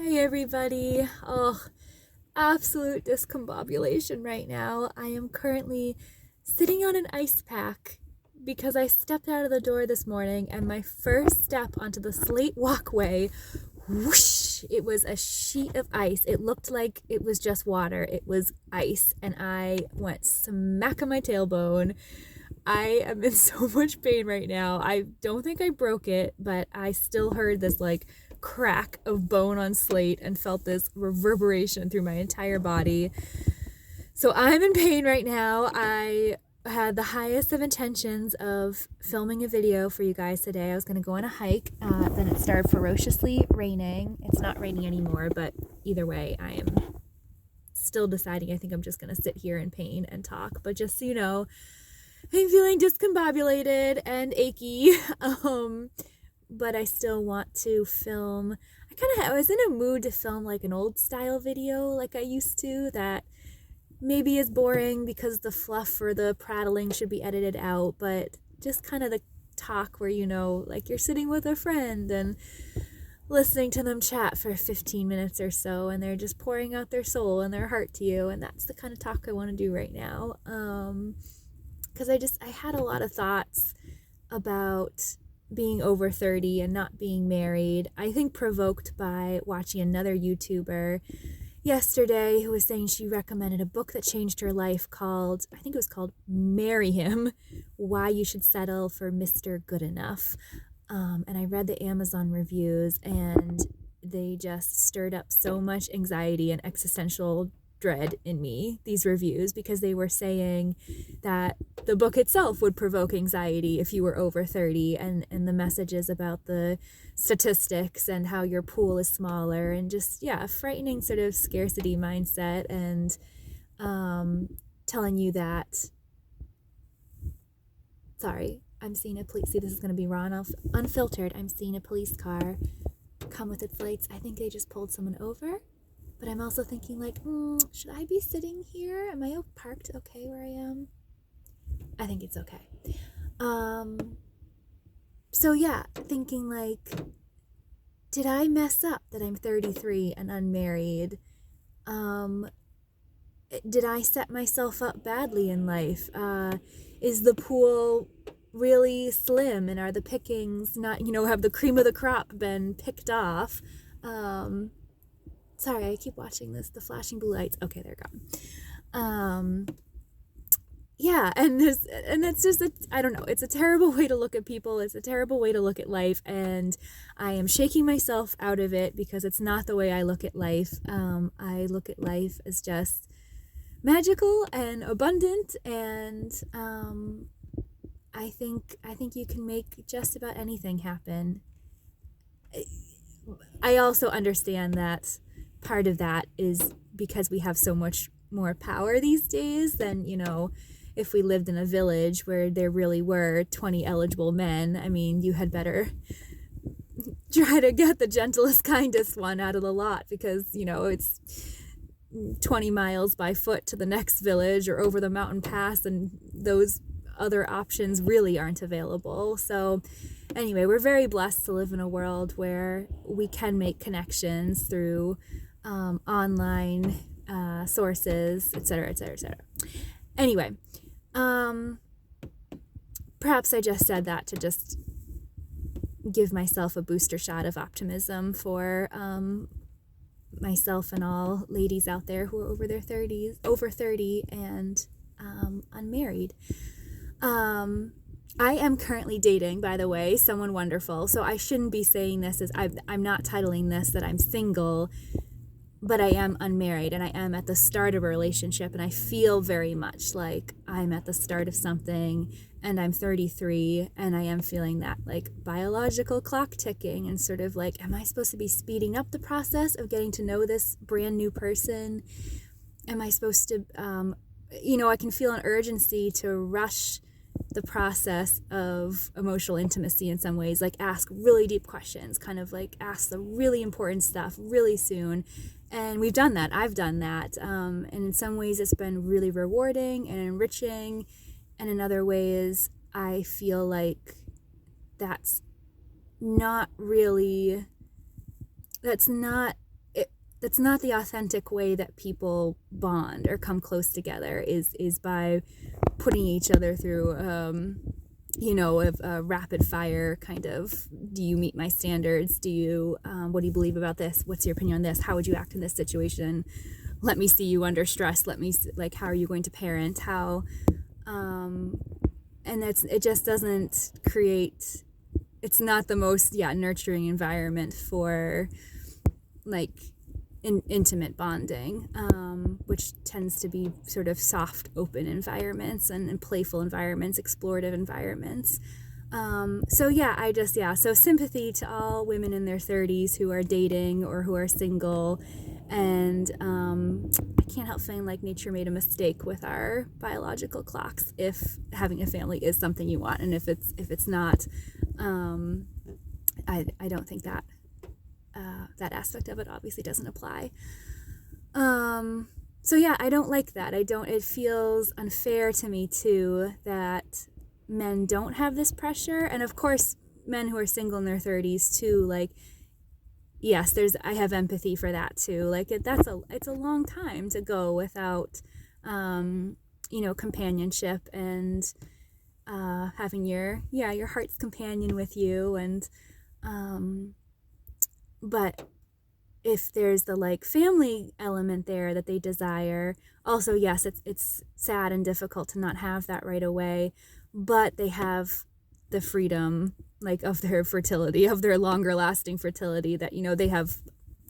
Hi everybody. Oh, absolute discombobulation right now. I am currently sitting on an ice pack because I stepped out of the door this morning and my first step onto the slate walkway, whoosh, it was a sheet of ice. It looked like it was just water. It was ice and I went smack on my tailbone. I am in so much pain right now. I don't think I broke it, but I still heard this like crack of bone on slate and felt this reverberation through my entire body. So I'm in pain right now. I had the highest of intentions of filming a video for you guys today. I was going to go on a hike, then it started ferociously raining. It's not raining anymore, but either way, I am still deciding. I think I'm just going to sit here in pain and talk. But just so you know, I'm feeling discombobulated and achy, but I still want to film. I was in a mood to film like an old style video like I used to that maybe is boring because the fluff or the prattling should be edited out, but just kind of the talk where, like you're sitting with a friend and listening to them chat for 15 minutes or so and they're just pouring out their soul and their heart to you, and that's the kind of talk I want to do right now. Because I had a lot of thoughts about being over 30 and not being married. I think provoked by watching another YouTuber yesterday who was saying she recommended a book that changed her life called, I think it was called Marry Him, Why You Should Settle for Mr. Good Enough. And I read the Amazon reviews and they just stirred up so much anxiety and existential dread in me, these reviews, because they were saying that the book itself would provoke anxiety if you were over 30, and the messages about the statistics and how your pool is smaller and just, yeah, a frightening sort of scarcity mindset, and telling you that, sorry, I'm seeing a police, see, this is going to be raw enough, unfiltered, I'm seeing a police car come with its lights. I think they just pulled someone over. But I'm also thinking, like, should I be sitting here? Am I parked okay where I am? I think it's okay. So yeah, thinking like, did I mess up that I'm 33 and unmarried? Did I set myself up badly in life? Is the pool really slim, and are the pickings not, have the cream of the crop been picked off? Sorry, I keep watching this. The flashing blue lights. Okay, they're gone. Yeah, and it's just, I don't know. It's a terrible way to look at people. It's a terrible way to look at life, and I am shaking myself out of it because it's not the way I look at life. I look at life as just magical and abundant, and I think you can make just about anything happen. I also understand that part of that is because we have so much more power these days than, if we lived in a village where there really were 20 eligible men. I mean, you had better try to get the gentlest, kindest one out of the lot because, it's 20 miles by foot to the next village or over the mountain pass, and those other options really aren't available. So anyway, we're very blessed to live in a world where we can make connections through online sources, etc., etc., etc. Anyway, perhaps I just said that to just give myself a booster shot of optimism for myself and all ladies out there who are over 30 and unmarried. I am currently dating, by the way, someone wonderful. So I shouldn't be saying this as I'm not titling this that I'm single, but I am unmarried and I am at the start of a relationship, and I feel very much like I'm at the start of something, and I'm 33 and I am feeling that like biological clock ticking and sort of like, am I supposed to be speeding up the process of getting to know this brand new person? Am I supposed to, I can feel an urgency to rush the process of emotional intimacy in some ways, like ask really deep questions, kind of like ask the really important stuff really soon. And we've done that. I've done that. And in some ways it's been really rewarding and enriching. And in other ways, I feel like that's not that's not the authentic way that people bond or come close together, is by putting each other through a rapid fire kind of, do you meet my standards, do you what do you believe about this, what's your opinion on this, how would you act in this situation, let me see you under stress, let me see, like, how are you going to parent, how and it just doesn't create, it's not the most nurturing environment for like intimate bonding, which tends to be sort of soft, open environments and playful environments, explorative environments. So sympathy to all women in their 30s who are dating or who are single. And I can't help feeling like nature made a mistake with our biological clocks if having a family is something you want, and if it's not, I don't think that that aspect of it obviously doesn't apply. I don't like that. It feels unfair to me too that men don't have this pressure. And of course, men who are single in their 30s too, like, yes, I have empathy for that too. Like, it's a long time to go without, companionship and having your heart's companion with you. And, but if there's the like family element there that they desire, also, yes, it's sad and difficult to not have that right away, but they have the freedom, like, of their fertility, of their longer lasting fertility, that, they have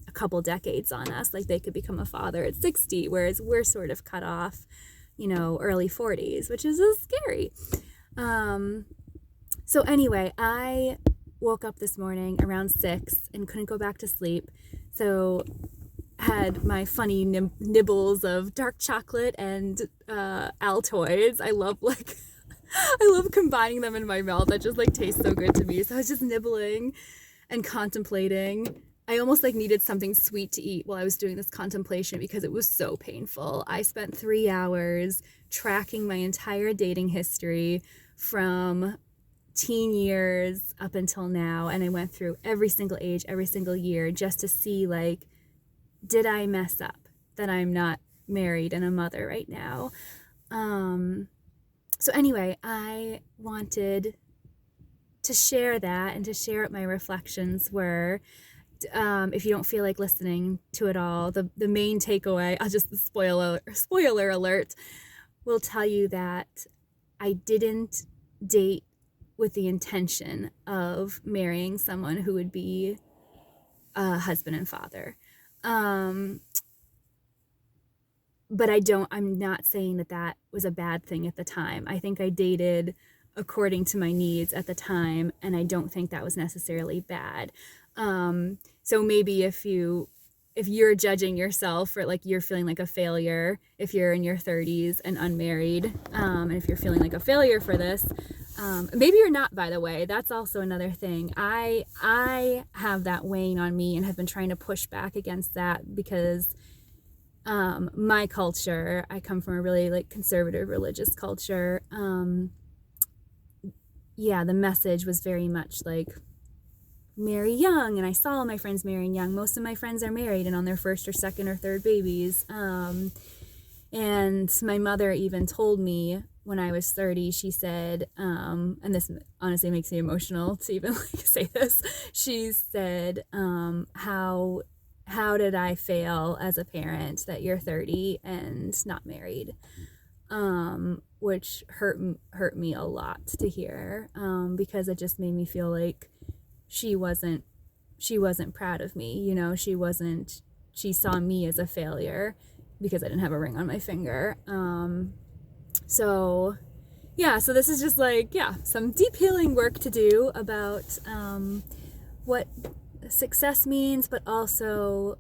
a couple decades on us. Like, they could become a father at 60, whereas we're sort of cut off, early 40s, which is scary. So anyway, I woke up this morning around 6 and couldn't go back to sleep. So had my funny nibbles of dark chocolate and Altoids. I love combining them in my mouth. That just like tastes so good to me. So I was just nibbling and contemplating. I almost like needed something sweet to eat while I was doing this contemplation because it was so painful. I spent 3 hours tracking my entire dating history from teen years up until now, and I went through every single age, every single year, just to see, like, did I mess up that I'm not married and a mother right now? So anyway, I wanted to share that and to share what my reflections were. If you don't feel like listening to it all, the main takeaway, I'll just spoiler alert, will tell you that I didn't date with the intention of marrying someone who would be a husband and father. But I'm not saying that was a bad thing at the time. I think I dated according to my needs at the time, and I don't think that was necessarily bad. So maybe if you're judging yourself, or like you're feeling like a failure if you're in your 30s and unmarried, and if you're feeling like a failure for this, maybe you're not, by the way. That's also another thing. I have that weighing on me and have been trying to push back against that because my culture, I come from a really like conservative religious culture. The message was very much like, marry young, and I saw all my friends marrying young. Most of my friends are married and on their first or second or third babies. And my mother even told me when I was 30, she said, and this honestly makes me emotional to even like say this. She said, how did I fail as a parent that you're 30 and not married? Which hurt me a lot to hear, because it just made me feel like she wasn't proud of me. She saw me as a failure because I didn't have a ring on my finger. So this is just like, some deep healing work to do about what success means, but also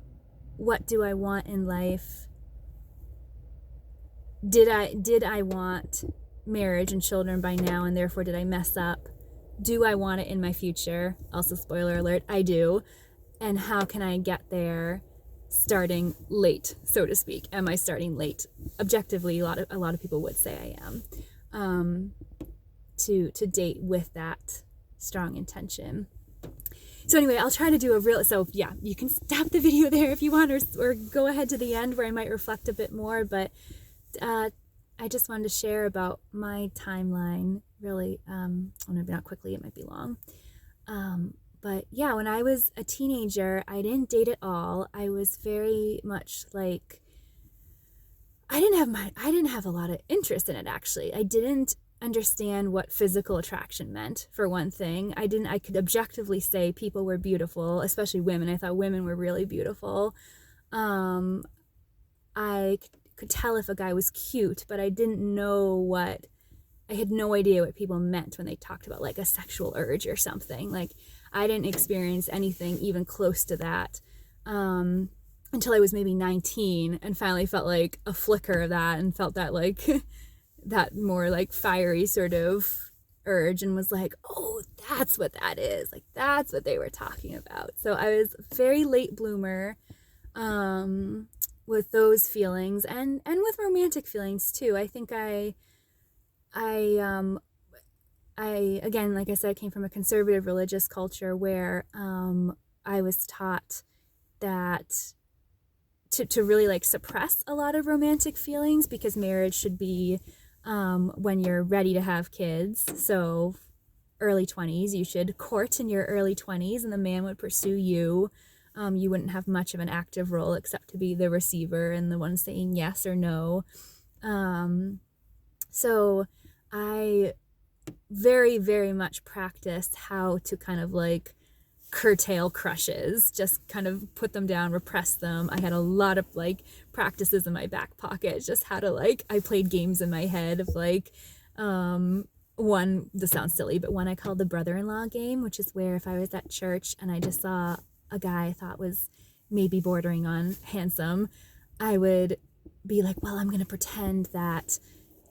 what do I want in life? Did I want marriage and children by now, and therefore did I mess up? Do I want it in my future? Also, spoiler alert, I do. And how can I get there starting late, so to speak? Am I starting late? Objectively, a lot of people would say I am. To date with that strong intention. So anyway, I'll try to do a real, so yeah, you can stop the video there if you want, or go ahead to the end where I might reflect a bit more, but I just wanted to share about my timeline really, maybe not quickly, it might be long. But yeah, when I was a teenager, I didn't date at all. I was very much like, I didn't have a lot of interest in it, actually. I didn't understand what physical attraction meant, for one thing. I could objectively say people were beautiful, especially women. I thought women were really beautiful. I could tell if a guy was cute, but I had no idea what people meant when they talked about like a sexual urge or something. Like, I didn't experience anything even close to that until I was maybe 19, and finally felt like a flicker of that, and felt that like that more like fiery sort of urge, and was like, oh, that's what that is. Like, that's what they were talking about. So I was a very late bloomer with those feelings, and with romantic feelings too. I think I again, like I said, came from a conservative religious culture where I was taught that to really like suppress a lot of romantic feelings, because marriage should be when you're ready to have kids. So early 20s, you should court in your early 20s, and the man would pursue you. You wouldn't have much of an active role except to be the receiver and the one saying yes or no. So I very, very much practiced how to kind of like curtail crushes, just kind of put them down, repress them. I had a lot of like practices in my back pocket, just how to like, I played games in my head of like, one, this sounds silly, but one I called the brother-in-law game, which is where if I was at church and I just saw a guy I thought was maybe bordering on handsome, I would be like, well, I'm going to pretend that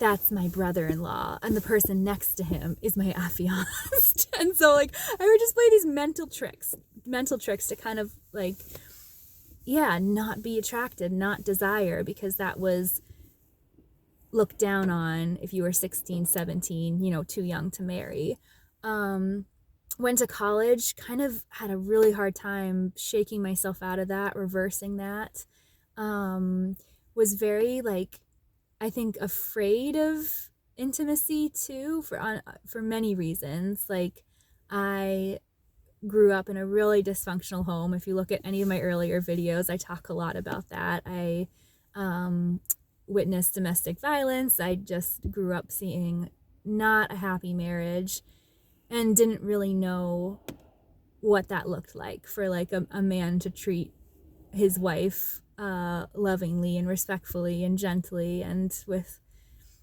that's my brother-in-law, and the person next to him is my affianced. And so like I would just play these mental tricks to kind of like, yeah, not be attracted, not desire, because that was looked down on if you were 16, 17, too young to marry. Went to college, kind of had a really hard time shaking myself out of that, reversing that. Was very like, I think, afraid of intimacy too, for many reasons. Like, I grew up in a really dysfunctional home. If you look at any of my earlier videos, I talk a lot about that. I witnessed domestic violence. I just grew up seeing not a happy marriage, and didn't really know what that looked like for like a man to treat his wife lovingly and respectfully and gently and with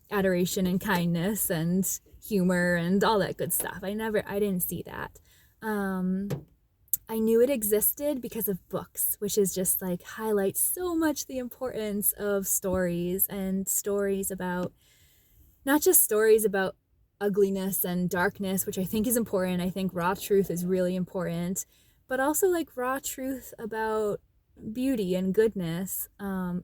adoration and kindness and humor and all that good stuff. I didn't see that. I knew it existed because of books, which is just like highlights so much the importance of stories, and stories about, not just stories about ugliness and darkness, which I think is important. I think raw truth is really important, but also like raw truth about beauty and goodness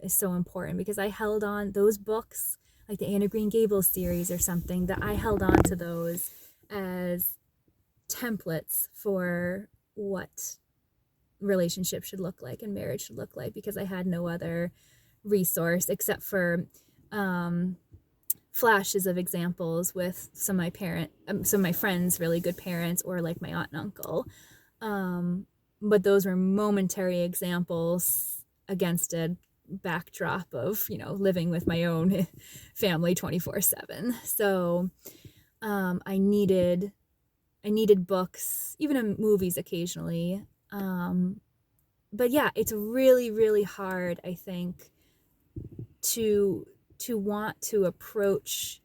is so important, because I held on those books, like the Anne of Green Gables series or something, that I held on to those as templates for what relationship should look like and marriage should look like, because I had no other resource except for flashes of examples with some of my friends' really good parents, or like my aunt and uncle. But those were momentary examples against a backdrop of, living with my own family 24/7. So I needed books, even in movies occasionally. But yeah, it's really, really hard, I think, to want to approach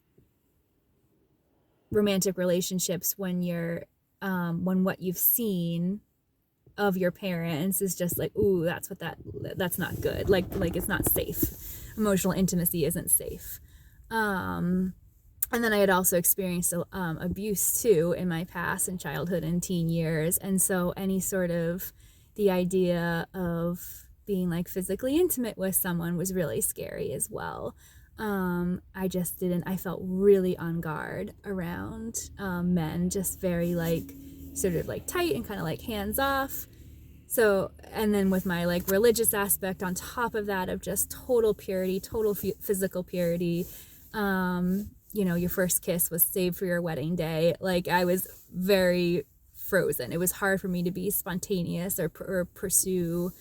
romantic relationships when when what you've seen of your parents is just like, ooh, that's not good. Like it's not safe. Emotional intimacy isn't safe. And then I had also experienced abuse too in my past, in childhood and teen years. And so any sort of the idea of being like physically intimate with someone was really scary as well. I felt really on guard around men, just very like sort of like tight and kind of like hands off. So, and then with my like religious aspect on top of that of just total purity, total physical purity. You know, your first kiss was saved for your wedding day. Like, I was very frozen. It was hard for me to be spontaneous or pursue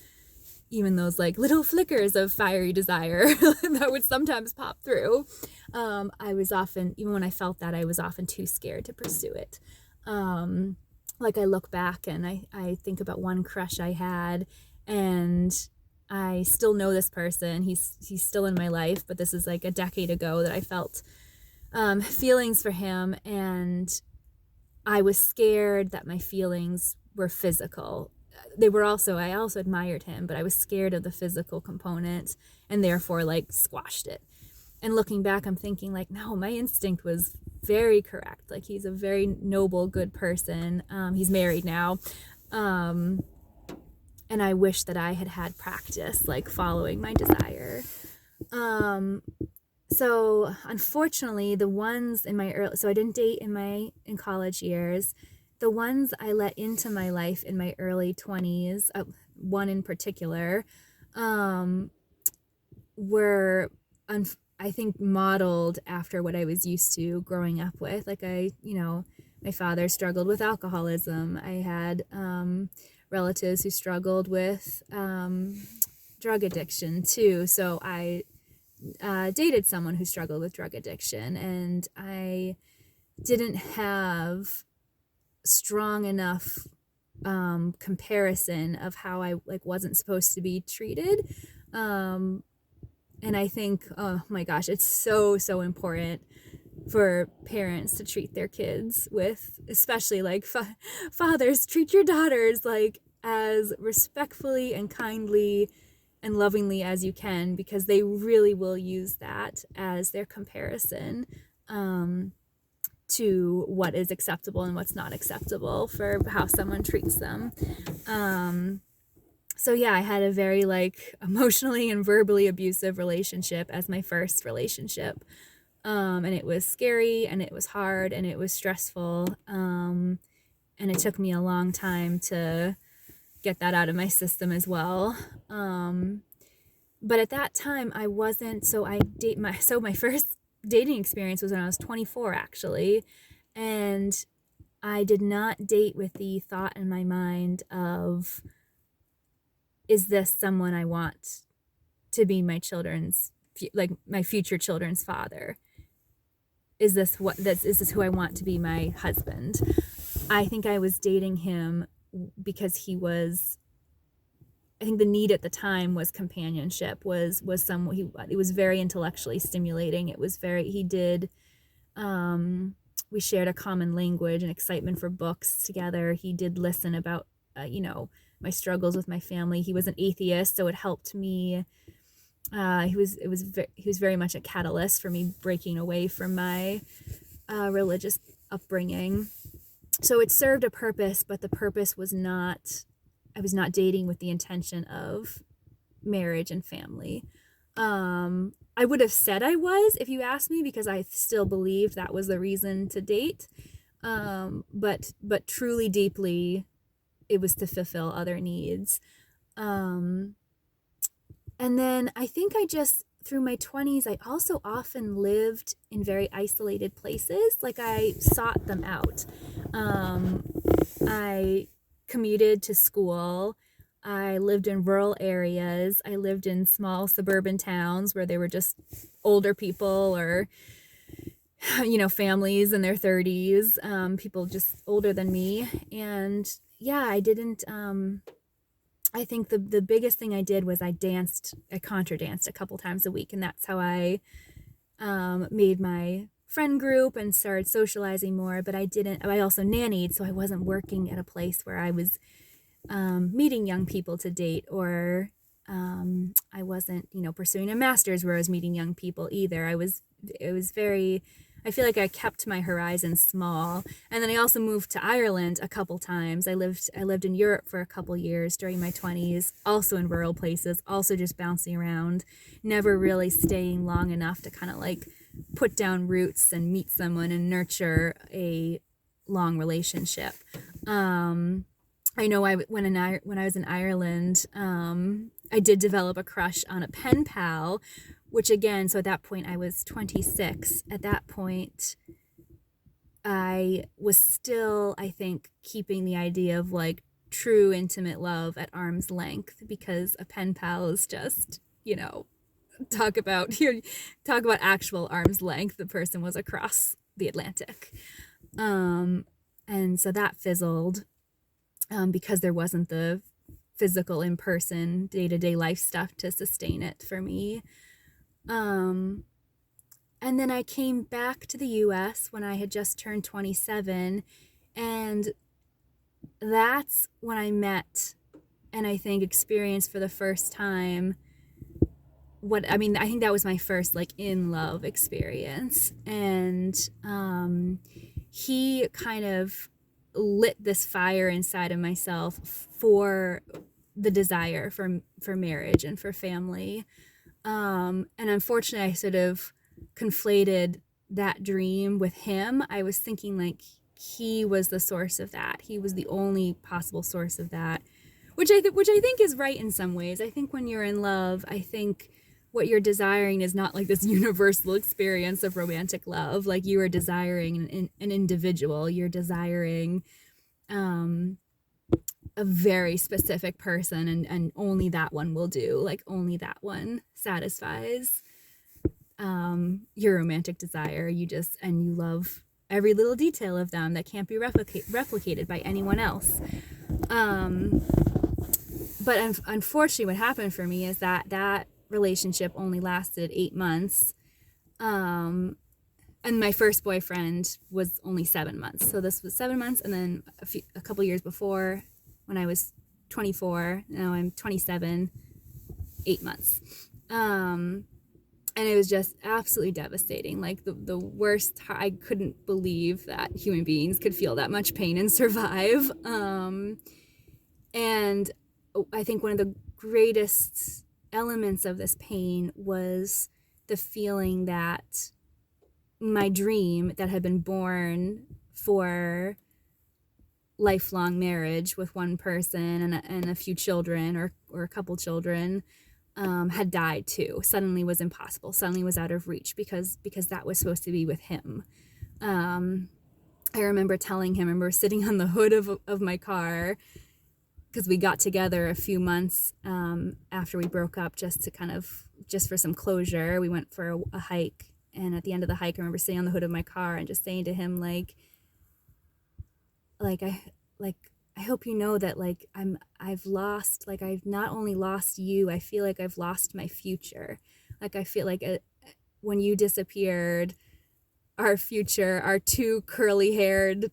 even those like little flickers of fiery desire that would sometimes pop through. I was often, even when I felt that, I was often too scared to pursue it. Like, I look back and I think about one crush I had, and I still know this person. He's still in my life, but this is like a decade ago that I felt feelings for him, and I was scared that my feelings were physical. I also admired him, but I was scared of the physical component and therefore like squashed it. And looking back, I'm thinking like, no, my instinct was very correct. Like, he's a very noble, good person. He's married now. And I wish that I had practice, like following my desire. So unfortunately, the ones in my so I didn't date in college years. The ones I let into my life in my early 20s, one in particular, were, I think, modeled after what I was used to growing up with. Like, my father struggled with alcoholism. I had relatives who struggled with drug addiction too. So I dated someone who struggled with drug addiction, and I didn't have strong enough comparison of how I like wasn't supposed to be treated. And I think, oh my gosh, it's so important for parents to treat their kids with, especially like fathers, treat your daughters like as respectfully and kindly and lovingly as you can, because they really will use that as their comparison to what is acceptable and what's not acceptable for how someone treats them. So yeah, I had a very like emotionally and verbally abusive relationship as my first relationship. And it was scary, and it was hard, and it was stressful. And it took me a long time to get that out of my system as well. But at that time I wasn't, my first dating experience was when I was 24 actually. And I did not date with the thought in my mind of, is this someone I want to be my children's, like my future children's father? Is this who I want to be my husband? I think I was dating him because I think the need at the time was companionship, it was very intellectually stimulating. It was we shared a common language and excitement for books together. He did listen about, my struggles with my family. He was an atheist, so it helped me. He was very much a catalyst for me breaking away from my religious upbringing. So it served a purpose, but the purpose was not, I was not dating with the intention of marriage and family. I would have said I was if you asked me, because I still believed that was the reason to date. But truly, deeply, it was to fulfill other needs. And then I think through my 20s, I also often lived in very isolated places. Like, I sought them out. I commuted to school. I lived in rural areas. I lived in small suburban towns where they were just older people or, families in their 30s, people just older than me. And yeah, I didn't, I think the biggest thing I did was I contra danced a couple times a week. And that's how I made my friend group and started socializing more. But I also nannied, so I wasn't working at a place where I was meeting young people to date, or I wasn't, pursuing a master's where I was meeting young people either. I feel like I kept my horizons small. And then I also moved to Ireland a couple times. I lived in Europe for a couple years during my 20s, also in rural places, also just bouncing around, never really staying long enough to kind of like put down roots and meet someone and nurture a long relationship. I know when I was in Ireland, I did develop a crush on a pen pal, which again, so at that point I was 26. At that point, I was still, I think, keeping the idea of like true intimate love at arm's length, because a pen pal is just, talk about talk about actual arm's length. The person was across the Atlantic. And so that fizzled, because there wasn't the physical in-person day-to-day life stuff to sustain it for me. And then I came back to the US when I had just turned 27, and that's when I met and I think experienced for the first time I think that was my first like in love experience. And he kind of lit this fire inside of myself for the desire for marriage and for family. And unfortunately, I sort of conflated that dream with him. I was thinking like he was the source of that. He was the only possible source of that, which I think is right in some ways. I think when you're in love, I think what you're desiring is not like this universal experience of romantic love. Like you are desiring an individual. You're desiring a very specific person, and only that one will do. Like only that one satisfies your romantic desire. You love every little detail of them that can't be replicated by anyone else. But unfortunately, what happened for me is that relationship only lasted 8 months. And my first boyfriend was only 7 months. So this was 7 months, and then a couple years before, when I was 24, now I'm 27, 8 months. And it was just absolutely devastating. Like the worst. I couldn't believe that human beings could feel that much pain and survive. And I think one of the greatest elements of this pain was the feeling that my dream that had been born for lifelong marriage with one person and a few children or a couple children had died too. Suddenly was impossible. Suddenly was out of reach because that was supposed to be with him. I remember telling him, I remember sitting on the hood of my car, because we got together a few months after we broke up, just for some closure. We went for a hike, and at the end of the hike, I remember sitting on the hood of my car and just saying to him, I hope you know that I've not only lost you, I feel like I've lost my future. Like I feel like when you disappeared, our future, our two curly-haired,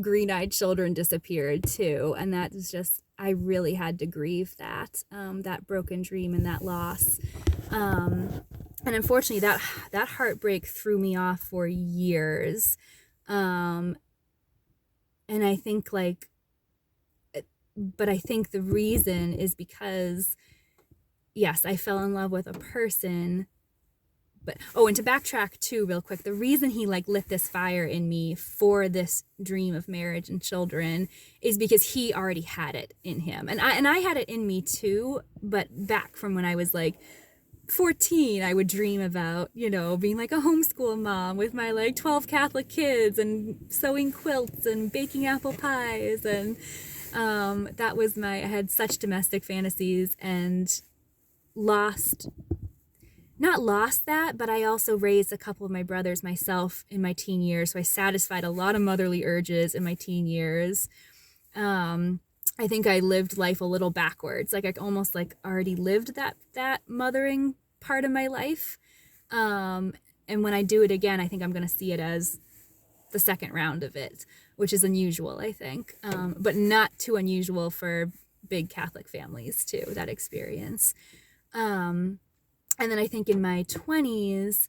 green-eyed children disappeared too. And that is just, I really had to grieve that broken dream and that loss. And unfortunately, that heartbreak threw me off for years. And I think but I think the reason is because, yes, I fell in love with a person. And to backtrack too real quick, the reason he lit this fire in me for this dream of marriage and children is because he already had it in him. And I had it in me too, but back from when I was 14, I would dream about, being a homeschool mom with my 12 Catholic kids and sewing quilts and baking apple pies. And that was I had such domestic fantasies and not lost that, but I also raised a couple of my brothers myself in my teen years. So I satisfied a lot of motherly urges in my teen years. I think I lived life a little backwards. I almost already lived that mothering part of my life. And when I do it again, I think I'm going to see it as the second round of it, which is unusual, I think. But not too unusual for big Catholic families too, that experience. And then I think in my 20s,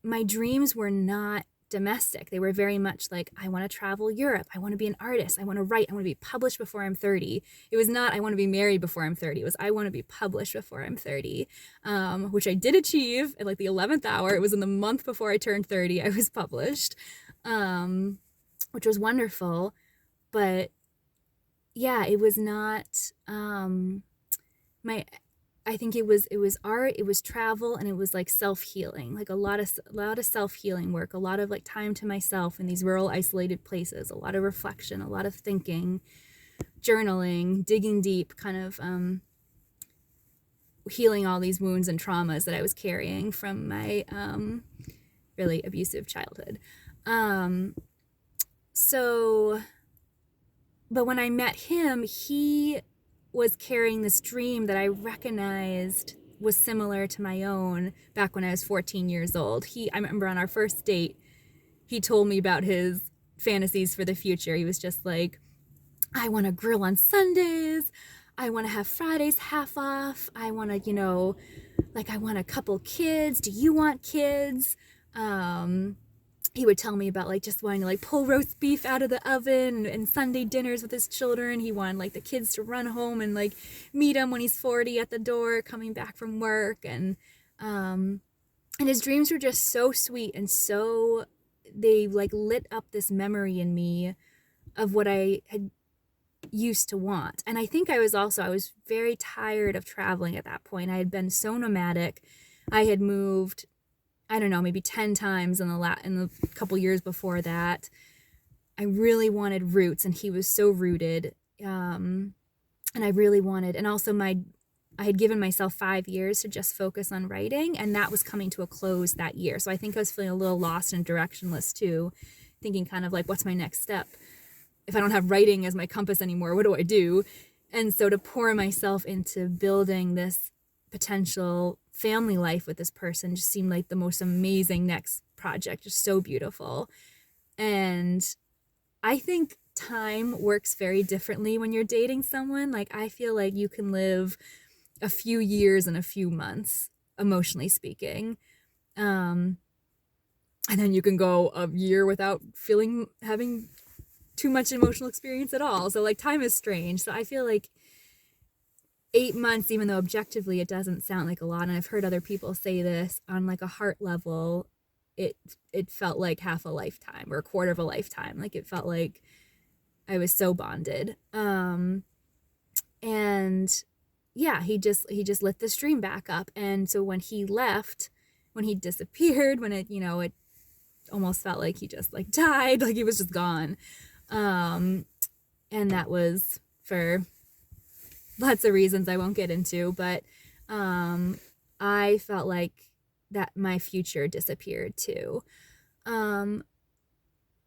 my dreams were not domestic. They were very much I want to travel Europe. I want to be an artist. I want to write. I want to be published before I'm 30. It was not, I want to be married before I'm 30. It was, I want to be published before I'm 30, which I did achieve at the 11th hour. It was in the month before I turned 30, I was published, which was wonderful. But yeah, it was not my I think it was art, it was travel, and it was like self-healing, like a lot of self-healing work, a lot of like time to myself in these rural isolated places, a lot of reflection, a lot of thinking, journaling, digging deep, kind of healing all these wounds and traumas that I was carrying from my really abusive childhood. So but when I met him, he was carrying this dream that I recognized was similar to my own back when I was 14 years old. I remember on our first date, he told me about his fantasies for the future. He was just like, I want to grill on Sundays. I want to have Fridays half off. I want to, like, I want a couple kids. Do you want kids? He would tell me about like just wanting to like pull roast beef out of the oven and Sunday dinners with his children. He wanted like the kids to run home and like meet him when he's 40 at the door coming back from work. And his dreams were just so sweet, and so they like lit up this memory in me of what I had used to want. And I think I was very tired of traveling at that point. I had been so nomadic. I had moved, I don't know, maybe 10 times in the couple years before that. I really wanted roots, and he was so rooted. And I really wanted, and also I had given myself 5 years to just focus on writing, and that was coming to a close that year. So I think I was feeling a little lost and directionless too, thinking kind of like, what's my next step? If I don't have writing as my compass anymore, what do I do? And so to pour myself into building this potential family life with this person just seemed like the most amazing next project, just so beautiful. And I think time works very differently when you're dating someone. Like, I feel like you can live a few years and a few months, emotionally speaking. And then you can go a year without having too much emotional experience at all. So like time is strange. So I feel like 8 months, even though objectively it doesn't sound like a lot, and I've heard other people say this, on like a heart level, it felt like half a lifetime or a quarter of a lifetime. Like it felt like I was so bonded. And yeah, he just lit the stream back up. And so when he left, when he disappeared, when it almost felt like he just like died, like he was just gone. And that was for lots of reasons I won't get into, but I felt like that my future disappeared too. And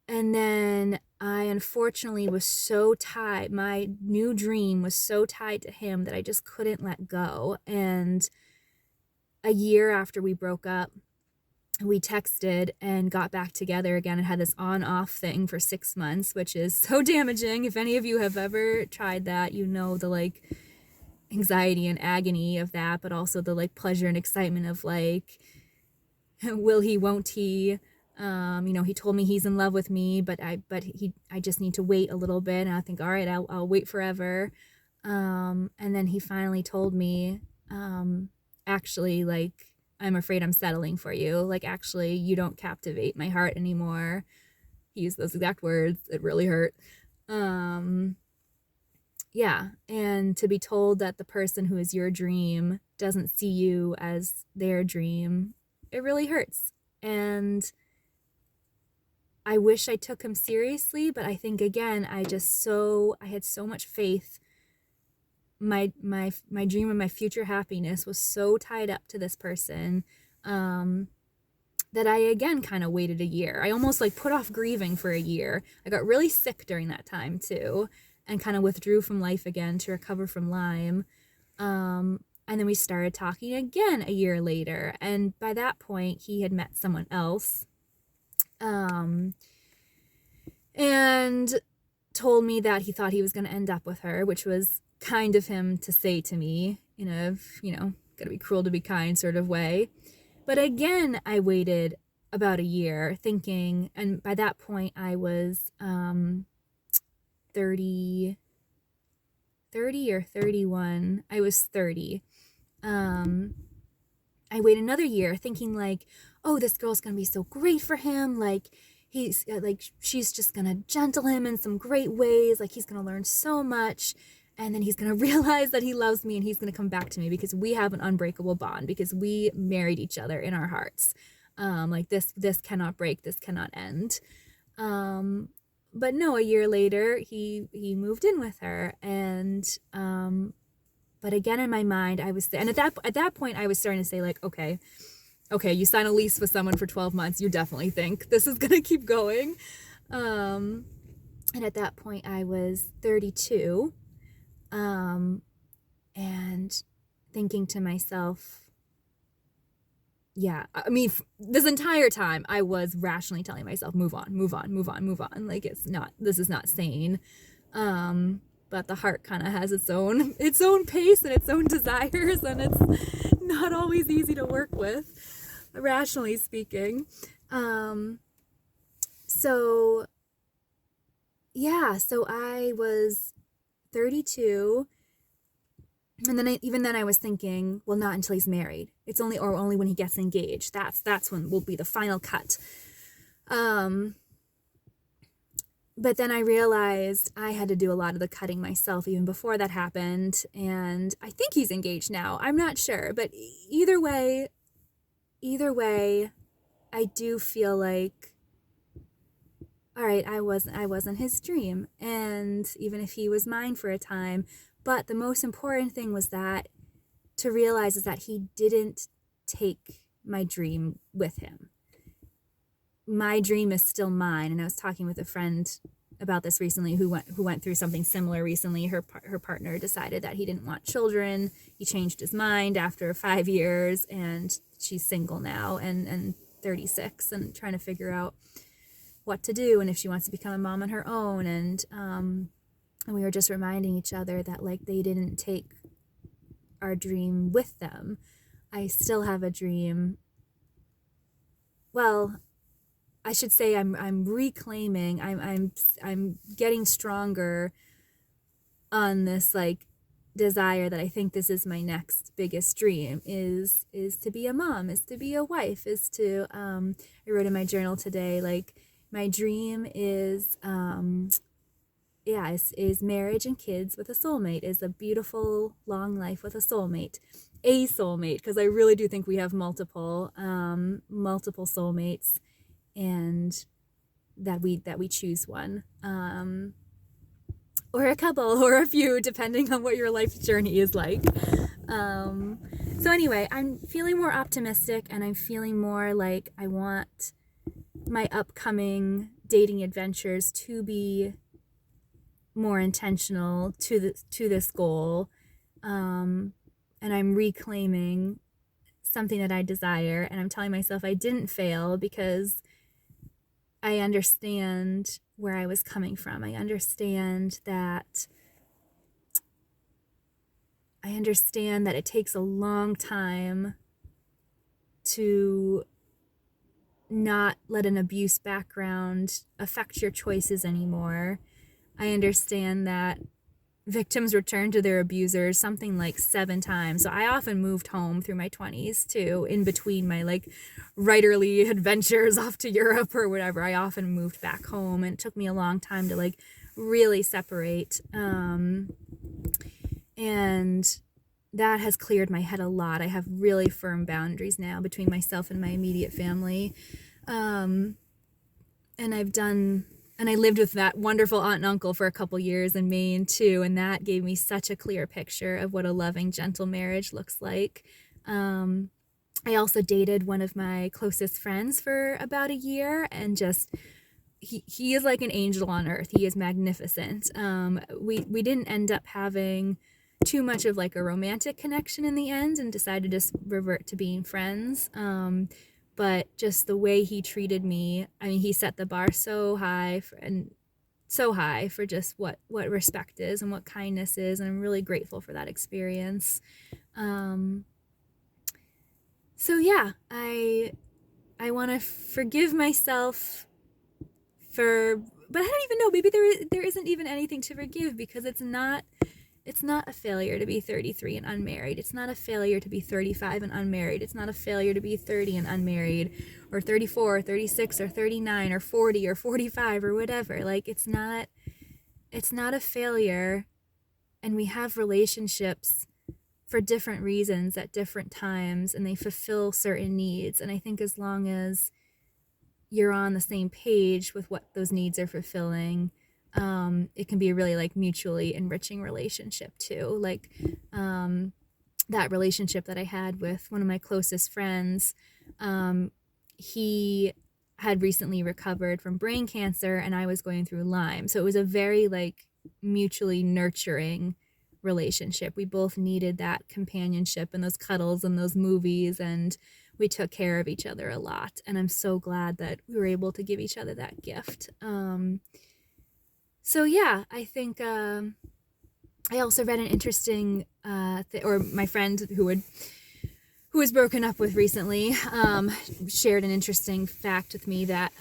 then I unfortunately was so tied. My new dream was so tied to him that I just couldn't let go. And a year after we broke up, we texted and got back together again and had this on-off thing for 6 months, which is so damaging. If any of you have ever tried that, you know the like anxiety and agony of that, but also the like pleasure and excitement of like, will he, won't he? He told me he's in love with me, but I just need to wait a little bit. And I think, all right, I'll wait forever. And then he finally told me, actually, like, I'm afraid I'm settling for you. Like, actually, you don't captivate my heart anymore. He used those exact words. It really hurt. Yeah. And to be told that the person who is your dream doesn't see you as their dream, it really hurts. And I wish I took him seriously, but I think, again, I had so much faith. My dream of my future happiness was so tied up to this person, that I, again, kind of waited a year. I almost like put off grieving for a year. I got really sick during that time too, and kind of withdrew from life again to recover from Lyme. And then we started talking again a year later. And by that point, he had met someone else. And told me that he thought he was going to end up with her, which was kind of him to say to me in a, gotta be cruel to be kind sort of way. But again, I waited about a year thinking, and by that point I was 30 or 31. I was 30. I waited another year thinking like, oh, this girl's gonna be so great for him. Like, he's like, she's just gonna gentle him in some great ways. Like, he's gonna learn so much. And then he's gonna realize that he loves me and he's gonna come back to me because we have an unbreakable bond, because we married each other in our hearts. Like, this cannot break, this cannot end. But no, a year later, he moved in with her, and but again, in my mind, I was, and at that point, I was starting to say, like, okay, you sign a lease with someone for 12 months, you definitely think this is gonna keep going. And at that point, I was 32, and thinking to myself, yeah, I mean, this entire time I was rationally telling myself, move on. Like, this is not sane. But the heart kind of has its own pace and its own desires, and it's not always easy to work with, rationally speaking. So I was 32. And then I was thinking, well, not until he's married. It's only when he gets engaged. That's when will be the final cut. But then I realized I had to do a lot of the cutting myself even before that happened. And I think he's engaged now. I'm not sure. But either way, I do feel like, all right, I wasn't his dream. And even if he was mine for a time. But the most important thing was that to realize is that he didn't take my dream with him. My dream is still mine. And I was talking with a friend about this recently who went through something similar recently. Her partner decided that he didn't want children. He changed his mind after 5 years, and she's single now and 36 and trying to figure out what to do and if she wants to become a mom on her own. And we were just reminding each other that, like, they didn't take our dream with them. I still have a dream. Well, I should say I'm reclaiming. I'm getting stronger on this, like, desire that I think this is my next biggest dream is to be a mom, is to be a wife, is to I wrote in my journal today, like, my dream is is marriage and kids with a soulmate, is a beautiful long life with a soulmate, because I really do think we have multiple soulmates, and that we choose one, or a couple or a few, depending on what your life journey is like. So anyway, I'm feeling more optimistic, and I'm feeling more like I want my upcoming dating adventures to be more intentional to this goal, and I'm reclaiming something that I desire, and I'm telling myself I didn't fail because I understand where I was coming from. I understand that it takes a long time to not let an abuse background affect your choices anymore. I understand that victims return to their abusers something like 7 times. So I often moved home through my 20s too, in between my, like, writerly adventures off to Europe or whatever. I often moved back home, and it took me a long time to, like, really separate. And that has cleared my head a lot. I have really firm boundaries now between myself and my immediate family. And I lived with that wonderful aunt and uncle for a couple years in Maine too, and that gave me such a clear picture of what a loving, gentle marriage looks like. I also dated one of my closest friends for about a year, and just he is like an angel on earth. He is magnificent. We didn't end up having too much of, like, a romantic connection in the end, and decided to just revert to being friends. But just the way he treated me, I mean, he set the bar so high for just what respect is and what kindness is, and I'm really grateful for that experience. So yeah, I want to forgive myself but I don't even know, maybe there isn't even anything to forgive, because it's not It's not a failure to be 33 and unmarried. It's not a failure to be 35 and unmarried. It's not a failure to be 30 and unmarried, or 34 or 36 or 39 or 40 or 45 or whatever. Like, it's not a failure. And we have relationships for different reasons at different times, and they fulfill certain needs. And I think as long as you're on the same page with what those needs are fulfilling, it can be a really like mutually enriching relationship too. Like that relationship that I had with one of my closest friends, he had recently recovered from brain cancer, and I was going through Lyme. So it was a very like mutually nurturing relationship. We both needed that companionship and those cuddles and those movies, and we took care of each other a lot. And I'm so glad that we were able to give each other that gift. So yeah, I think I also read an interesting or my friend who was broken up with recently shared an interesting fact with me that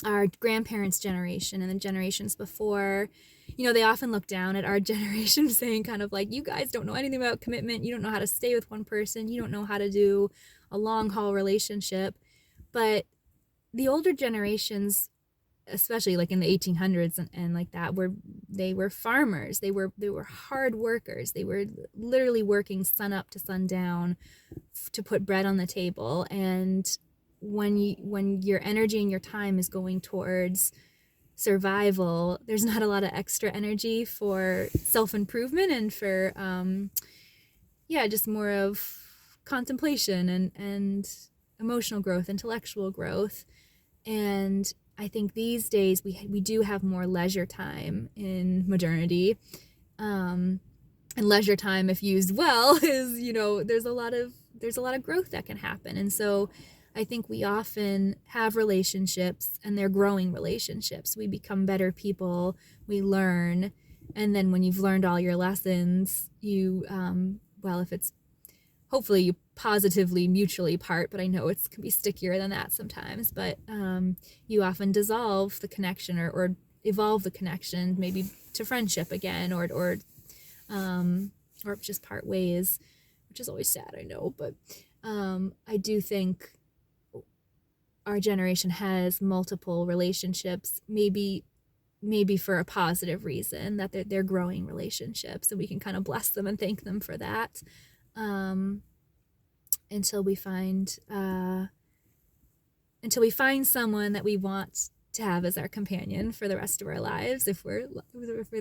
our grandparents' generation and the generations before, you know, they often look down at our generation saying kind of like, you guys don't know anything about commitment. You don't know how to stay with one person. You don't know how to do a long haul relationship. But the older generations, especially like in the 1800s and like that, they were farmers. They were hard workers. They were literally working sun up to sun down to put bread on the table. And when your energy and your time is going towards survival, there's not a lot of extra energy for self-improvement and for just more of contemplation and emotional growth, intellectual growth. And I think these days we do have more leisure time in modernity, and leisure time, if used well, is, you know, there's a lot of growth that can happen. And so I think we often have relationships, and they're growing relationships. We become better people, we learn, and then when you've learned all your lessons, you if it's hopefully you positively mutually part, but I know it can be stickier than that sometimes, but you often dissolve the connection or evolve the connection, maybe to friendship again, or just part ways, which is always sad, I know. But I do think our generation has multiple relationships, maybe for a positive reason, that they're growing relationships, and we can kind of bless them and thank them for that. Until we find someone that we want to have as our companion for the rest of our lives, if we're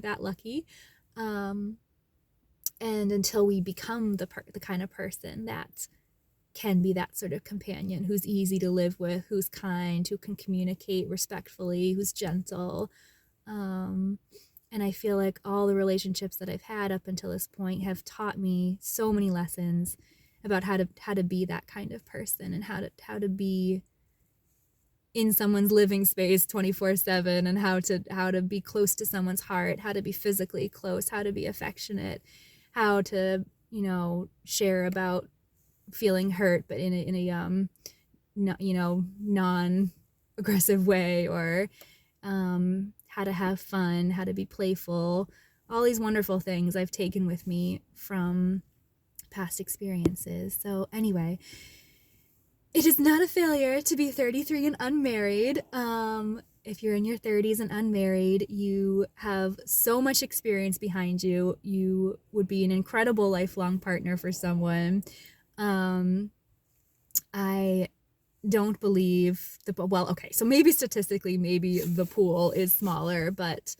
that lucky, and until we become the kind of person that can be that sort of companion, who's easy to live with, who's kind, who can communicate respectfully, who's gentle. And I feel like all the relationships that I've had up until this point have taught me so many lessons about how to be that kind of person, and how to be in someone's living space 24/7, and how to be close to someone's heart, how to be physically close, how to be affectionate, how to, you know, share about feeling hurt, but in a non-aggressive way, or how to have fun, how to be playful. All these wonderful things I've taken with me from past experiences. So anyway, it is not a failure to be 33 and unmarried. If you're in your 30s and unmarried, you have so much experience behind you. You would be an incredible lifelong partner for someone. I don't believe so maybe statistically, maybe the pool is smaller, but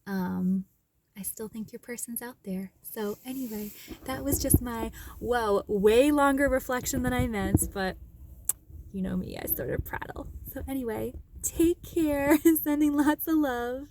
I still think your person's out there. So anyway, that was just my way longer reflection than I meant, but you know me, I sort of prattle. So anyway, take care. Sending lots of love.